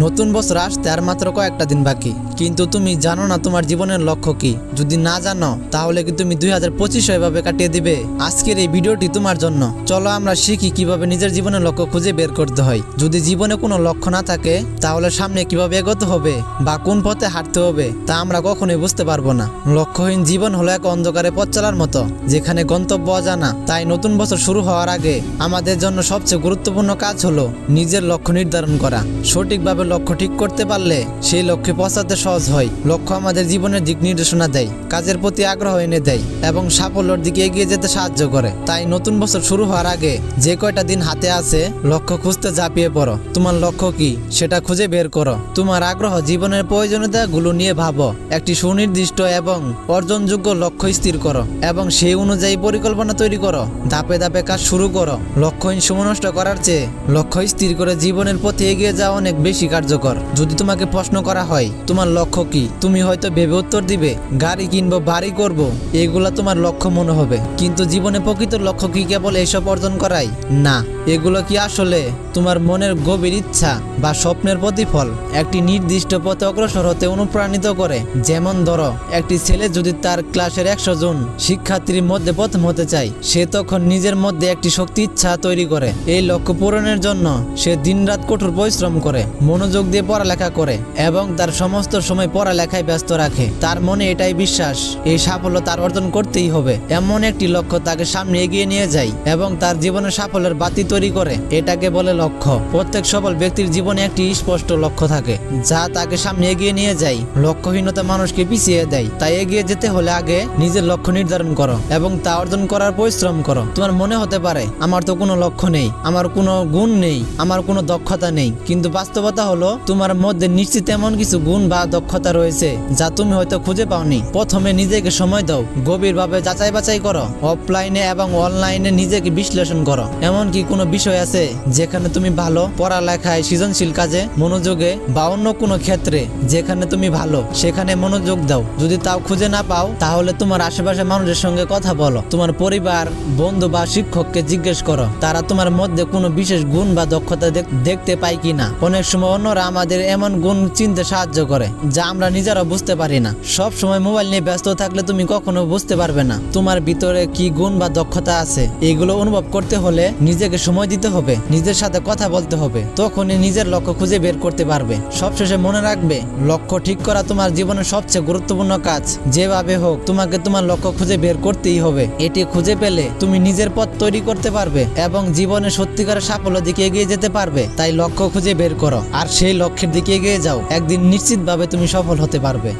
নতুন বছর আসতে আর মাত্র কয়েকটা দিন বাকি, কিন্তু তুমি জানো না তোমার জীবনের লক্ষ্য কি? যদি না জানো তাহলে কি তুমি 2025 এভাবে কাটিয়ে দিবে? আজকের এই ভিডিওটি তোমার জন্য। চলো আমরা শিখি কিভাবে নিজের জীবনের লক্ষ্য খুঁজে বের করতে হয়। যদি জীবনে কোনো লক্ষ্য না থাকে তাহলে সামনে কিভাবে এগোতে হবে বা কোন পথে হাঁটতে হবে তা আমরা কখনোই বুঝতে পারবো না। লক্ষ্যহীন জীবন হলো এক অন্ধকারে পথ চলার মতো, যেখানে গন্তব্য অজানা। তাই নতুন বছর শুরু হওয়ার আগে আমাদের জন্য সবচেয়ে গুরুত্বপূর্ণ কাজ হলো নিজের লক্ষ্য নির্ধারণ করা। সঠিকভাবে লক্ষ্য ঠিক করতে পারলে সেই লক্ষ্যে পৌঁছাতে সহজ হয়। লক্ষ্য আমাদের জীবনের দিক নির্দেশনা দেয়, কাজের প্রতি আগ্রহ এনে দেয় এবং সাফল্যের দিকে এগিয়ে যেতে সাহায্য করে। তাই নতুন বছর শুরু হওয়ার আগে যে কয়টা দিন হাতে আছে লক্ষ্য খুঁজতে ঝাঁপিয়ে পড়ো। তোমার লক্ষ্য কি সেটা খুঁজে বের করো। তোমার আগ্রহ জীবনের প্রয়োজনীয়তাগুলো নিয়ে ভাবো। একটি সুনির্দিষ্ট এবং অর্জনযোগ্য লক্ষ্য স্থির করো এবং সেই অনুযায়ী পরিকল্পনা তৈরি করো। ধাপে ধাপে কাজ শুরু করো। লক্ষ্যহীন সময় নষ্ট করার চেয়ে লক্ষ্য স্থির করে জীবনের পথে এগিয়ে যাওয়া অনেক বেশি কার্যকর। যদি তোমাকে প্রশ্ন করা হয় তোমার লক্ষ্য কি, তুমি হয়তো ভেবে উত্তর দিবে গাড়ি কিনবো, বাড়ি করব, এগুলা তোমার লক্ষ্য মনে হবে। কিন্তু জীবনে প্রকৃত লক্ষ্য কি কেবল এইসব অর্জন করাই? না, এগুলো কি আসলে তোমার মনের গভীর ইচ্ছা বা স্বপ্নের প্রতিফল, একটি নির্দিষ্ট পথে অগ্রসর হতে অনুপ্রাণিত করে। যেমন ধরো, একটি ছেলে যদি তার ক্লাসের 100 জন শিক্ষার্থীর মধ্যে প্রথম হতে চায়, সে তখন নিজের মধ্যে একটি শক্তি ইচ্ছা তৈরি করে। এই লক্ষ্য পূরণের জন্য সে দিনরাত কঠোর পরিশ্রম করে, মনোযোগ দিয়ে পড়ালেখা করে এবং তার সমস্ত সময় পড়ালেখায় ব্যস্ত রাখে। তার মনে এটাই বিশ্বাস, এই সাফল্য তার অর্জন করতেই হবে। এমন একটি লক্ষ্য তাকে সামনে এগিয়ে নিয়ে যায় এবং তার জীবনের সাফল্যের বাতি তৈরি করে। এটাকে বলে লক্ষ্য। প্রত্যেক সফল ব্যক্তির জীবনে একটি স্পষ্ট লক্ষ্য থাকে যা তাকে সামনে এগিয়ে নিয়ে যায়। লক্ষ্যহীনতা মানুষকে পিছিয়ে দেয়। তাই এগিয়ে যেতে হলে আগে নিজের লক্ষ্য নির্ধারণ করো এবং তা অর্জন করার পরিশ্রম করো। তোমার মনে হতে পারে আমার তো কোনো লক্ষ্য নেই, আমার কোনো গুণ নেই, আমার কোনো দক্ষতা নেই। কিন্তু বাস্তবতা হলো তোমার মধ্যে নিশ্চিত এমন কিছু গুণ বা দক্ষতা রয়েছে যা তুমি হয়তো খুঁজে পাওনি। প্রথমে নিজেকে সময় দাও, গভীরভাবে যাচাই বাছাই করো। অফলাইনে এবং অনলাইনে নিজেকে বিশ্লেষণ করো। এমনকি কোনো বিষয় আছে যেখানে তুমি ভালো, পড়ালেখায়, সৃজনশীল কাজে, মনোযোগে বা অন্য কোনো ক্ষেত্রে যেখানে তুমি ভালো, সেখানে মনোযোগ দাও। যদি তাও খুঁজে না পাও তাহলে তোমার আশেপাশে মানুষের সঙ্গে কথা বলো। তোমার পরিবার, বন্ধু বা শিক্ষককে জিজ্ঞেস করো তারা তোমার মধ্যে কোনো বিশেষ গুণ বা দক্ষতা দেখতে পায় কিনা। অনেক সময় অন্যরা আমাদের এমন গুণ চিনতে সাহায্য করে যা আমরা নিজেরা বুঝতে পারি না। সব সময় মোবাইল নিয়ে ব্যস্ত থাকলে তুমি কখনো বুঝতে পারবে না তোমার ভিতরে কি গুণ বা দক্ষতা আছে। এগুলো অনুভব করতে হলে নিজেকে সময় দিতে হবে, নিজের সাথে কথা বলতে হবে। তখনই নিজের লক্ষ্য খুঁজে বের করতে পারবে। সবশেষে মনে রাখবে, লক্ষ্য ঠিক করা তোমার জীবনের সবচেয়ে গুরুত্বপূর্ণ কাজ। যেভাবে হোক তোমাকে তোমার লক্ষ্য খুঁজে বের করতেই হবে। এটি খুঁজে পেলে তুমি নিজের পথ তৈরি করতে পারবে এবং জীবনে সত্যিকারের সাফল্যের দিকে এগিয়ে যেতে পারবে। তাই লক্ষ্য খুঁজে বের করো আর সেই লক্ষ্যের দিকে এগিয়ে যাও। একদিন নিশ্চিতভাবে তুমি সফল হতে পারবে।